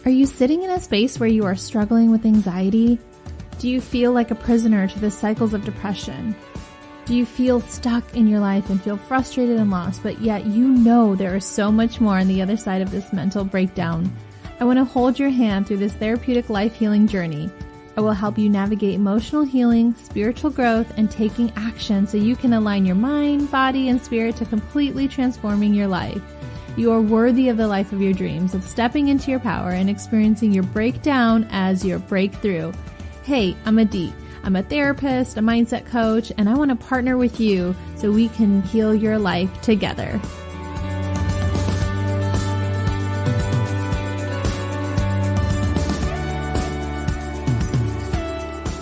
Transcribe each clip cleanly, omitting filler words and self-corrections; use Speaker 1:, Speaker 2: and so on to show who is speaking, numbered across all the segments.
Speaker 1: Are you sitting in a space where you are struggling with anxiety? Do you feel like a prisoner to the cycles of depression? Do you feel stuck in your life and feel frustrated and lost, but yet you know there is so much more on the other side of this mental breakdown? I want to hold your hand through this therapeutic life healing journey. I will help you navigate emotional healing, spiritual growth, and taking action so you can align your mind, body, and spirit to completely transforming your life. You are worthy of the life of your dreams, of stepping into your power and experiencing your breakdown as your breakthrough. Hey, I'm Adit. I'm a therapist, a mindset coach, and I want to partner with you so we can heal your life together.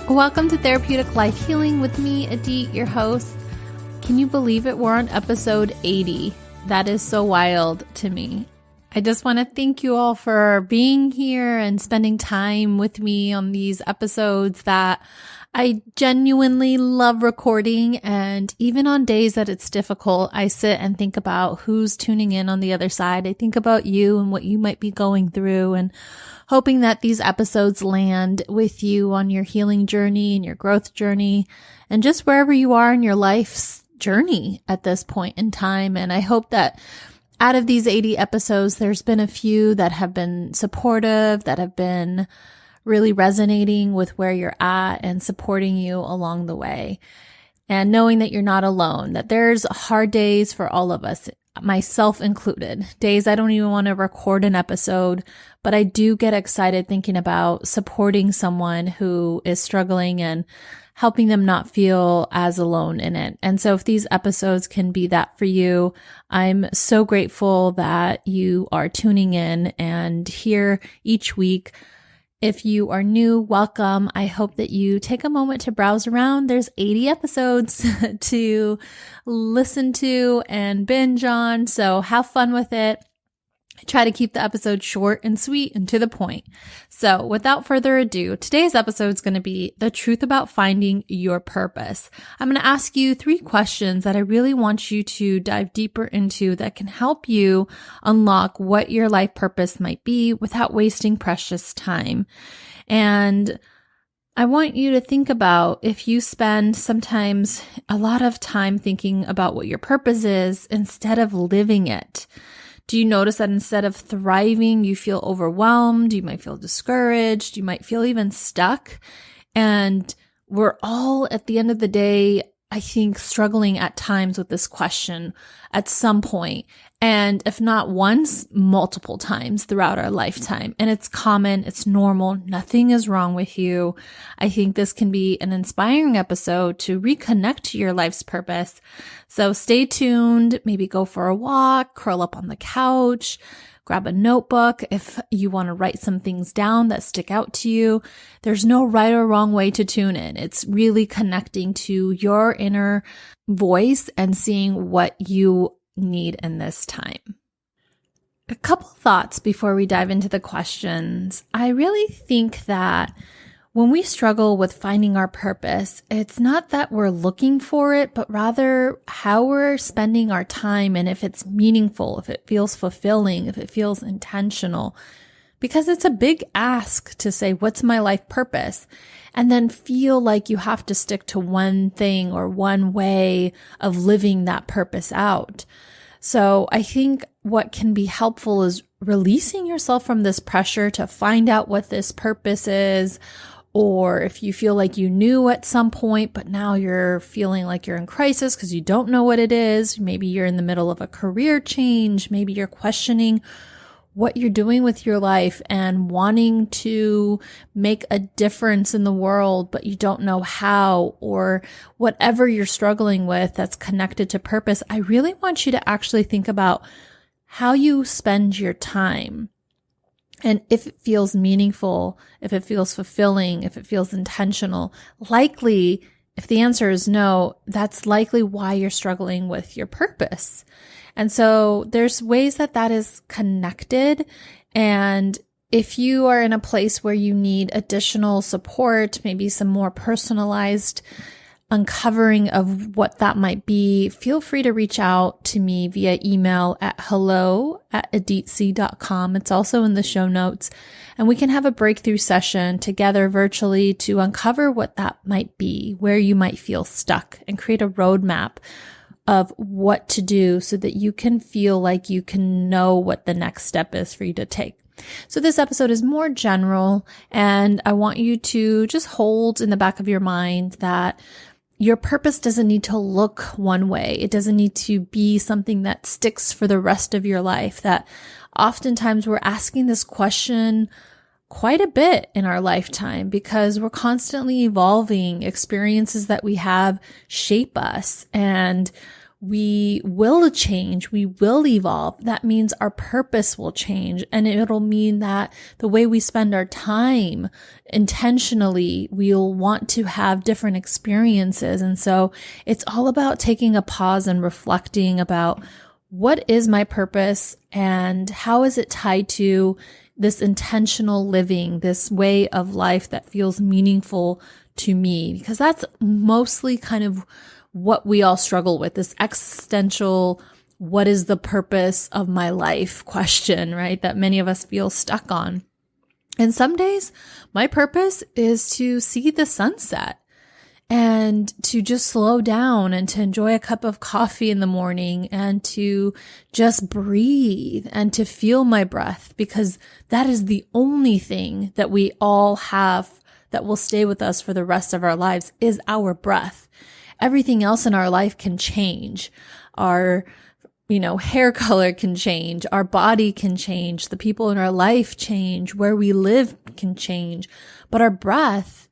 Speaker 1: Welcome to Therapeutic Life Healing with me, Adit, your host. Can you believe it? We're on episode 80. That is so wild to me. I just want to thank you all for being here and spending time with me on these episodes that I genuinely love recording. And even on days that it's difficult, I sit and think about who's tuning in on the other side. I think about you and what you might be going through and hoping that these episodes land with you on your healing journey and your growth journey and just wherever you are in your life's journey at this point in time. And I hope that out of these 80 episodes, there's been a few that have been supportive, that have been really resonating with where you're at and supporting you along the way. And knowing that you're not alone, that there's hard days for all of us, myself included. Days I don't even want to record an episode, but I do get excited thinking about supporting someone who is struggling and helping them not feel as alone in it. And so if these episodes can be that for you, I'm so grateful that you are tuning in and here each week. If you are new, welcome. I hope that you take a moment to browse around. There's 80 episodes to listen to and binge on, so have fun with it. I try to keep the episode short and sweet and to the point. So without further ado, today's episode is going to be the truth about finding your purpose. I'm going to ask you 3 questions that I really want you to dive deeper into that can help you unlock what your life purpose might be without wasting precious time. And I want you to think about if you spend sometimes a lot of time thinking about what your purpose is instead of living it. Do you notice that instead of thriving, you feel overwhelmed? You might feel discouraged. You might feel even stuck. And we're all, at the end of the day, I think, struggling at times with this question at some point. And if not once, multiple times throughout our lifetime. And it's common. It's normal. Nothing is wrong with you. I think this can be an inspiring episode to reconnect to your life's purpose. So stay tuned. Maybe go for a walk, curl up on the couch, grab a notebook if you want to write some things down that stick out to you. There's no right or wrong way to tune in. It's really connecting to your inner voice and seeing what you need in this time. A couple thoughts before we dive into the questions. I really think that when we struggle with finding our purpose, it's not that we're looking for it, but rather how we're spending our time and if it's meaningful, if it feels fulfilling, if it feels intentional. Because it's a big ask to say, what's my life purpose? And then feel like you have to stick to one thing or one way of living that purpose out. So I think what can be helpful is releasing yourself from this pressure to find out what this purpose is. Or if you feel like you knew at some point, but now you're feeling like you're in crisis because you don't know what it is. Maybe you're in the middle of a career change. Maybe you're questioning what you're doing with your life and wanting to make a difference in the world, but you don't know how, or whatever you're struggling with that's connected to purpose. I really want you to actually think about how you spend your time. And if it feels meaningful, if it feels fulfilling, if it feels intentional, likely, if the answer is no, that's likely why you're struggling with your purpose. And so there's ways that that is connected. And if you are in a place where you need additional support, maybe some more personalized uncovering of what that might be, feel free to reach out to me via email at hello@aditc.com. It's also in the show notes. And we can have a breakthrough session together virtually to uncover what that might be, where you might feel stuck, and create a roadmap of what to do so that you can feel like you can know what the next step is for you to take. So this episode is more general, and I want you to just hold in the back of your mind that your purpose doesn't need to look one way. It doesn't need to be something that sticks for the rest of your life. That oftentimes we're asking this question quite a bit in our lifetime because we're constantly evolving. Experiences that we have shape us, and we will change, we will evolve. That means our purpose will change, and it'll mean that the way we spend our time intentionally, we'll want to have different experiences. And so it's all about taking a pause and reflecting about what is my purpose and how is it tied to this intentional living, this way of life that feels meaningful to me, because that's mostly kind of what we all struggle with, this existential, what is the purpose of my life question, right? That many of us feel stuck on. And some days my purpose is to see the sunset and to just slow down and to enjoy a cup of coffee in the morning and to just breathe and to feel my breath, because that is the only thing that we all have that will stay with us for the rest of our lives is our breath. Everything else in our life can change. Our, hair color can change. Our body can change. The people in our life change. Where we live can change. But our breath,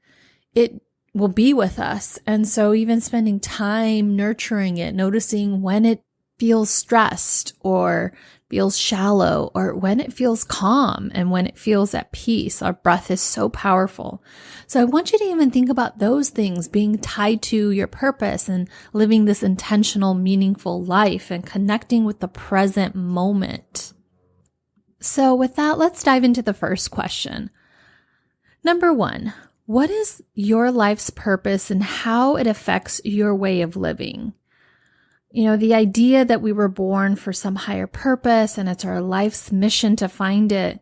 Speaker 1: it will be with us. And so even spending time nurturing it, noticing when it feels stressed or feels shallow, or when it feels calm and when it feels at peace. Our breath is so powerful. So I want you to even think about those things being tied to your purpose and living this intentional, meaningful life and connecting with the present moment. So with that, let's dive into the first question. Number 1, what is your life's purpose and how it affects your way of living? The idea that we were born for some higher purpose and it's our life's mission to find it,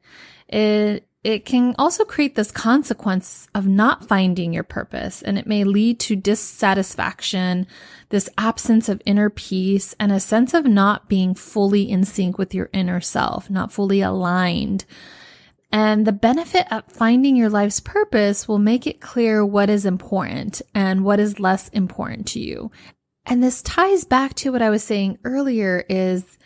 Speaker 1: it can also create this consequence of not finding your purpose, and it may lead to dissatisfaction, this absence of inner peace, and a sense of not being fully in sync with your inner self, not fully aligned. And the benefit of finding your life's purpose will make it clear what is important and what is less important to you. And this ties back to what I was saying earlier, is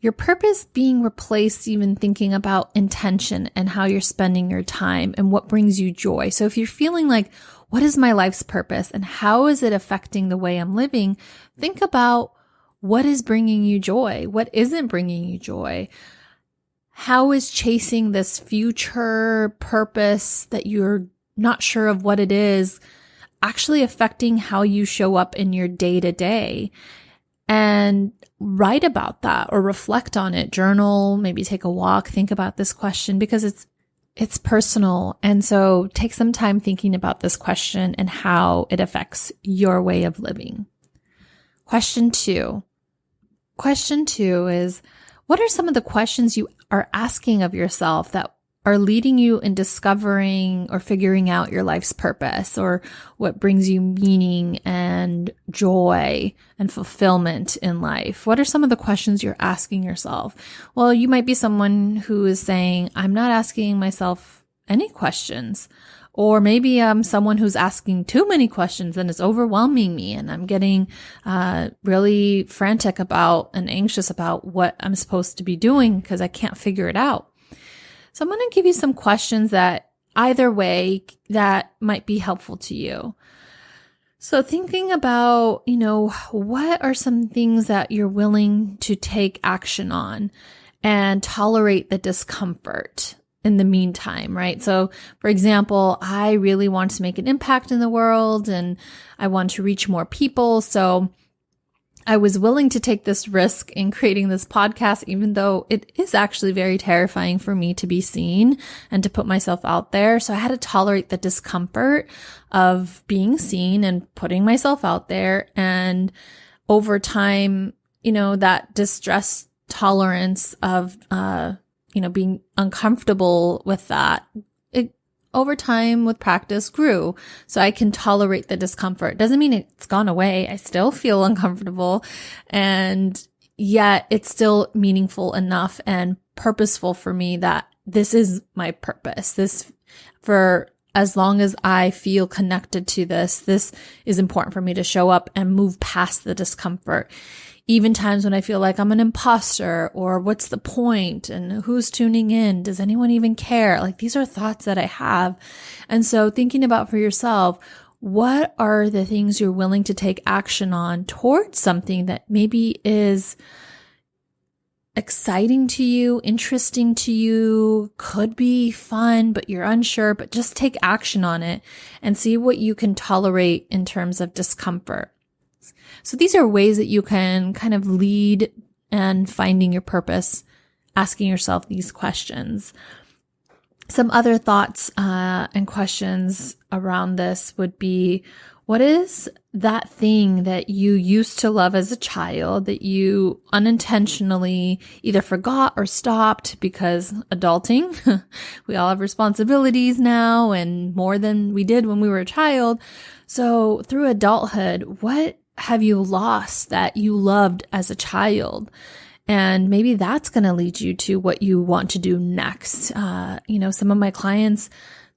Speaker 1: your purpose being replaced even thinking about intention and how you're spending your time and what brings you joy. So if you're feeling like, what is my life's purpose and how is it affecting the way I'm living? Think about what is bringing you joy, what isn't bringing you joy. How is chasing this future purpose that you're not sure of what it is actually affecting how you show up in your day-to-day? And write about that or reflect on it, journal, maybe take a walk, think about this question, because it's personal. And so take some time thinking about this question and how it affects your way of living. Question two is, what are some of the questions you are asking of yourself that are leading you in discovering or figuring out your life's purpose, or what brings you meaning and joy and fulfillment in life? What are some of the questions you're asking yourself? Well, you might be someone who is saying, I'm not asking myself any questions. Or maybe I'm someone who's asking too many questions and it's overwhelming me, and I'm getting really frantic about and anxious about what I'm supposed to be doing because I can't figure it out. So I'm going to give you some questions that either way that might be helpful to you. So thinking about, what are some things that you're willing to take action on and tolerate the discomfort in the meantime, right? So for example, I really want to make an impact in the world and I want to reach more people. So I was willing to take this risk in creating this podcast, even though it is actually very terrifying for me to be seen and to put myself out there. So I had to tolerate the discomfort of being seen and putting myself out there. And over time, that distress tolerance of, being uncomfortable with that, over time with practice grew. So I can tolerate the discomfort. Doesn't mean it's gone away. I still feel uncomfortable, and yet it's still meaningful enough and purposeful for me that this is my purpose. For as long as I feel connected to this is important for me to show up and move past the discomfort. Even times when I feel like I'm an imposter, or what's the point, and who's tuning in? Does anyone even care? Like, these are thoughts that I have. And so thinking about for yourself, what are the things you're willing to take action on towards something that maybe is exciting to you, interesting to you, could be fun, but you're unsure, but just take action on it and see what you can tolerate in terms of discomfort. So these are ways that you can kind of lead and finding your purpose, asking yourself these questions. Some other thoughts and questions around this would be, what is that thing that you used to love as a child that you unintentionally either forgot or stopped because adulting, we all have responsibilities now and more than we did when we were a child. So through adulthood, what have you lost that you loved as a child? And maybe that's going to lead you to what you want to do next. Some of my clients,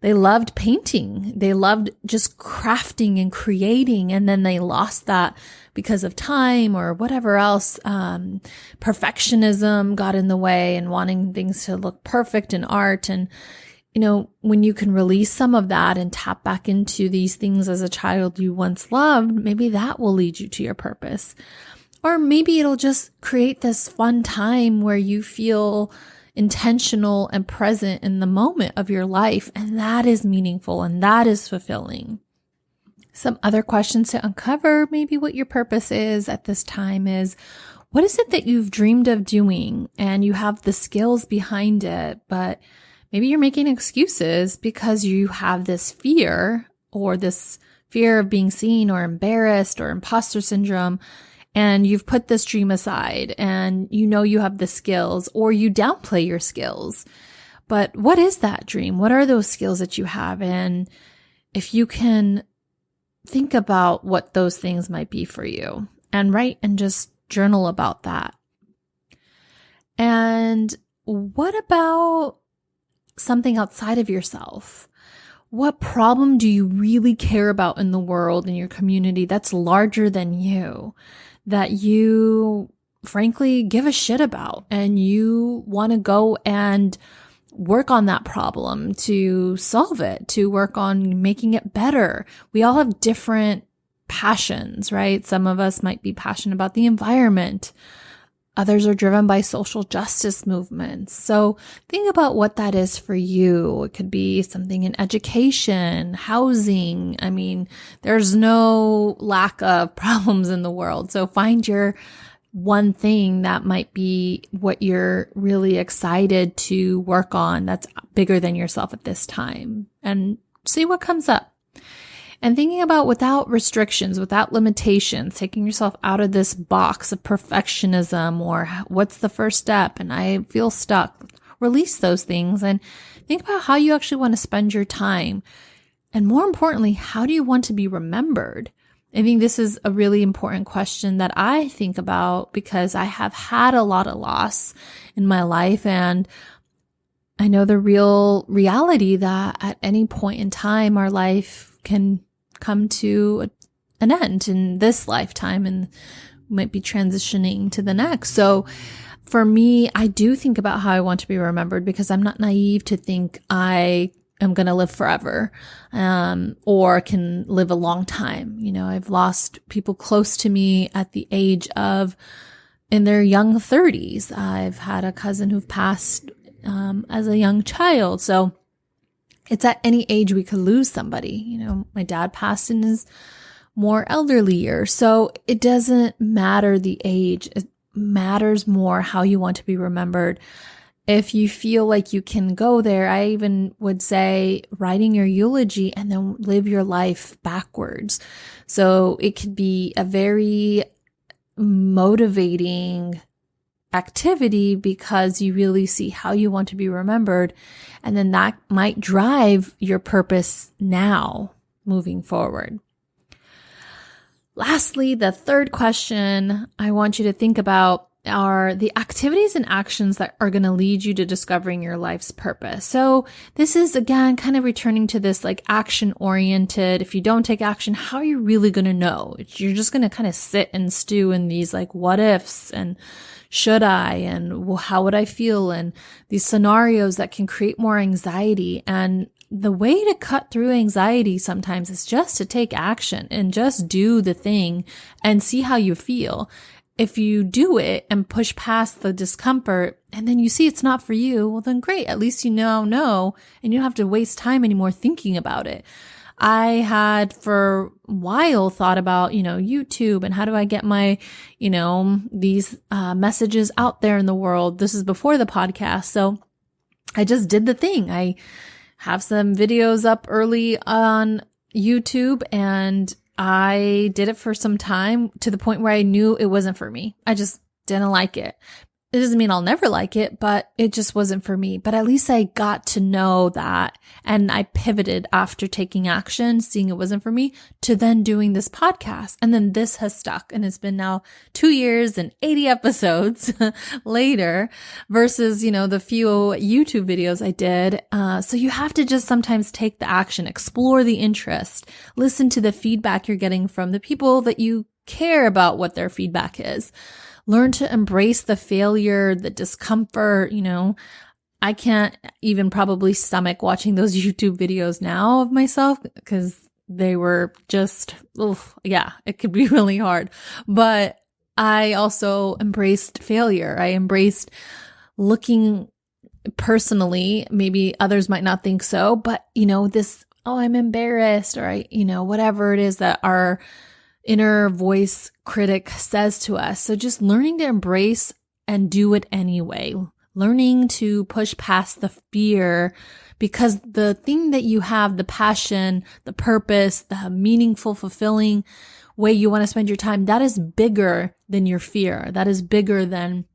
Speaker 1: they loved painting. They loved just crafting and creating. And then they lost that because of time or whatever else. Perfectionism got in the way and wanting things to look perfect in art. And when you can release some of that and tap back into these things as a child you once loved, maybe that will lead you to your purpose. Or maybe it'll just create this fun time where you feel intentional and present in the moment of your life. And that is meaningful and that is fulfilling. Some other questions to uncover, maybe what your purpose is at this time is, what is it that you've dreamed of doing and you have the skills behind it, but maybe you're making excuses because you have this fear of being seen or embarrassed or imposter syndrome, and you've put this dream aside and you have the skills, or you downplay your skills. But what is that dream? What are those skills that you have? And if you can think about what those things might be for you and write and just journal about that. And what about something outside of yourself? What problem do you really care about in the world, in your community, that's larger than you, that you frankly give a shit about, and you want to go and work on that problem to solve it, to work on making it better? We all have different passions, right? Some of us might be passionate about the environment. Others are driven by social justice movements. So think about what that is for you. It could be something in education, housing. I mean, there's no lack of problems in the world. So find your one thing that might be what you're really excited to work on that's bigger than yourself at this time, and see what comes up. And thinking about without restrictions, without limitations, taking yourself out of this box of perfectionism or what's the first step and I feel stuck. Release those things and think about how you actually want to spend your time. And more importantly, how do you want to be remembered? I think this is a really important question that I think about because I have had a lot of loss in my life, and I know the real reality that at any point in time, our life can come to an end in this lifetime and might be transitioning to the next. So for me, I do think about how I want to be remembered because I'm not naive to think I am going to live forever, or can live a long time. I've lost people close to me at the age of in their young 30s. I've had a cousin who passed as a young child. So it's at any age we could lose somebody. My dad passed in his more elderly years. So it doesn't matter the age. It matters more how you want to be remembered. If you feel like you can go there, I even would say writing your eulogy and then live your life backwards. So it could be a very motivating activity because you really see how you want to be remembered. And then that might drive your purpose now moving forward. Lastly, the third question I want you to think about are the activities and actions that are going to lead you to discovering your life's purpose. So this is, again, kind of returning to this like action oriented. If you don't take action, how are you really going to know? You're just going to kind of sit and stew in these like what ifs and should I and how would I feel and these scenarios that can create more anxiety. And the way to cut through anxiety sometimes is just to take action and just do the thing and see how you feel. If you do it and push past the discomfort and then you see it's not for you, well then great. At least you now know and you don't have to waste time anymore thinking about it. I had for a while thought about, YouTube and how do I get my, these messages out there in the world. This is before the podcast. So I just did the thing. I have some videos up early on YouTube and I did it for some time to the point where I knew it wasn't for me. I just didn't like it. It doesn't mean I'll never like it, but it just wasn't for me. But at least I got to know that. And I pivoted after taking action, seeing it wasn't for me, to then doing this podcast. And then this has stuck. And it's been now 2 years and 80 episodes later versus, the few YouTube videos I did. So you have to just sometimes take the action, explore the interest, listen to the feedback you're getting from the people that you care about what their feedback is. Learn to embrace the failure, the discomfort. I can't even probably stomach watching those YouTube videos now of myself because they were just, it could be really hard. But I also embraced failure. I embraced looking personally, maybe others might not think so, but I'm embarrassed or whatever it is that our inner voice critic says to us. So just learning to embrace and do it anyway, learning to push past the fear because the thing that you have, the passion, the purpose, the meaningful, fulfilling way you want to spend your time, that is bigger than your fear. That is bigger than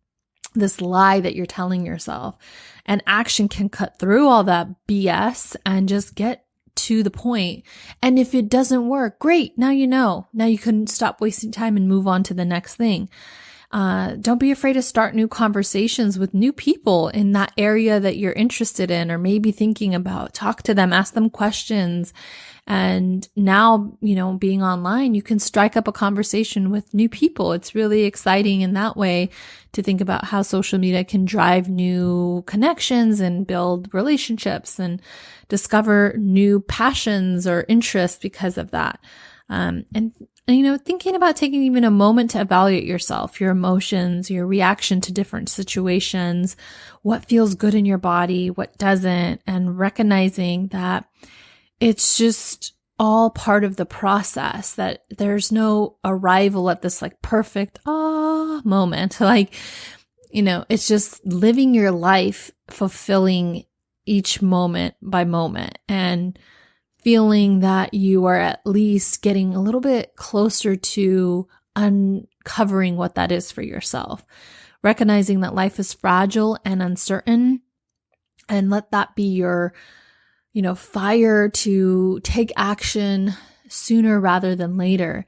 Speaker 1: this lie that you're telling yourself. And action can cut through all that BS and just get to the point. And if it doesn't work, great. Now you know. Now you can stop wasting time and move on to the next thing. Don't be afraid to start new conversations with new people in that area that you're interested in or maybe thinking about. Talk to them, ask them questions. And now, being online, you can strike up a conversation with new people. It's really exciting in that way to think about how social media can drive new connections and build relationships and discover new passions or interests because of that. And thinking about taking even a moment to evaluate yourself, your emotions, your reaction to different situations, what feels good in your body, what doesn't, and recognizing that it's just all part of the process, that there's no arrival at this like perfect, moment. It's just living your life, fulfilling each moment by moment and feeling that you are at least getting a little bit closer to uncovering what that is for yourself. Recognizing that life is fragile and uncertain, and let that be your fire to take action sooner rather than later.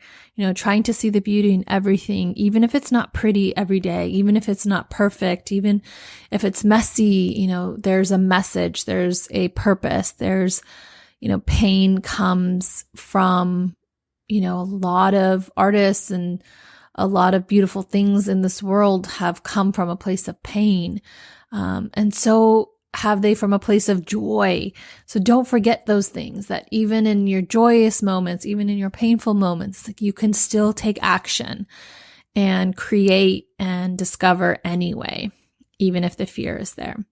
Speaker 1: Trying to see the beauty in everything, even if it's not pretty every day, even if it's not perfect, even if it's messy, there's a message, there's a purpose, there's, pain comes from, a lot of artists and a lot of beautiful things in this world have come from a place of pain. And so have they from a place of joy. So don't forget those things, that even in your joyous moments, even in your painful moments, you can still take action and create and discover anyway, even if the fear is there.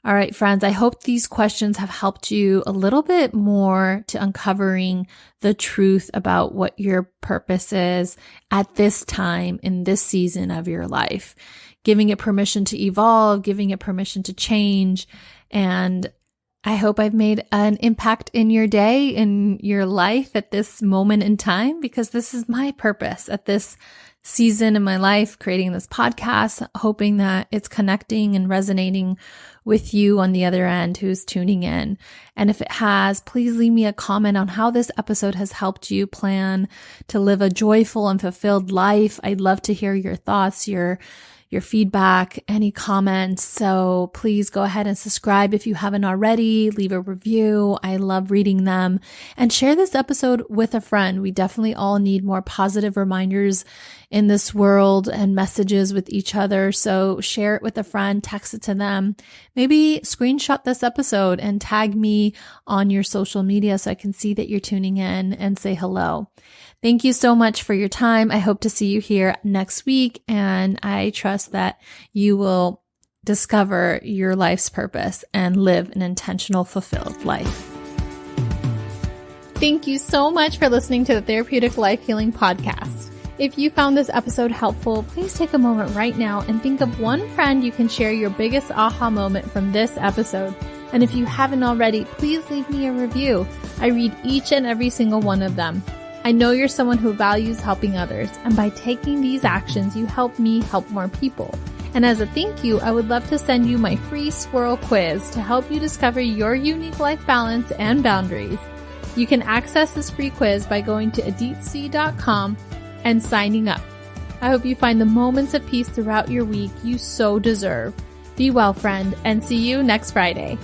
Speaker 1: All right, friends, I hope these questions have helped you a little bit more to uncovering the truth about what your purpose is at this time in this season of your life, giving it permission to evolve, giving it permission to change. And I hope I've made an impact in your day, in your life at this moment in time, because this is my purpose at this season in my life, creating this podcast, hoping that it's connecting and resonating with you on the other end who's tuning in. And if it has, please leave me a comment on how this episode has helped you plan to live a joyful and fulfilled life. I'd love to hear your thoughts, your feedback, any comments. So please go ahead and subscribe if you haven't already. Leave a review. I love reading them. And share this episode with a friend. We definitely all need more positive reminders in this world and messages with each other. So share it with a friend, text it to them. Maybe screenshot this episode and tag me on your social media so I can see that you're tuning in and say hello. Thank you so much for your time. I hope to see you here next week, and I trust that you will discover your life's purpose and live an intentional, fulfilled life. Thank you so much for listening to the Therapeutic Life Healing Podcast. If you found this episode helpful, please take a moment right now and think of one friend you can share your biggest aha moment from this episode. And if you haven't already, please leave me a review. I read each and every single one of them. I know you're someone who values helping others, and by taking these actions, you help me help more people. And as a thank you, I would love to send you my free swirl quiz to help you discover your unique life balance and boundaries. You can access this free quiz by going to aditc.com and signing up. I hope you find the moments of peace throughout your week you so deserve. Be well, friend, and see you next Friday.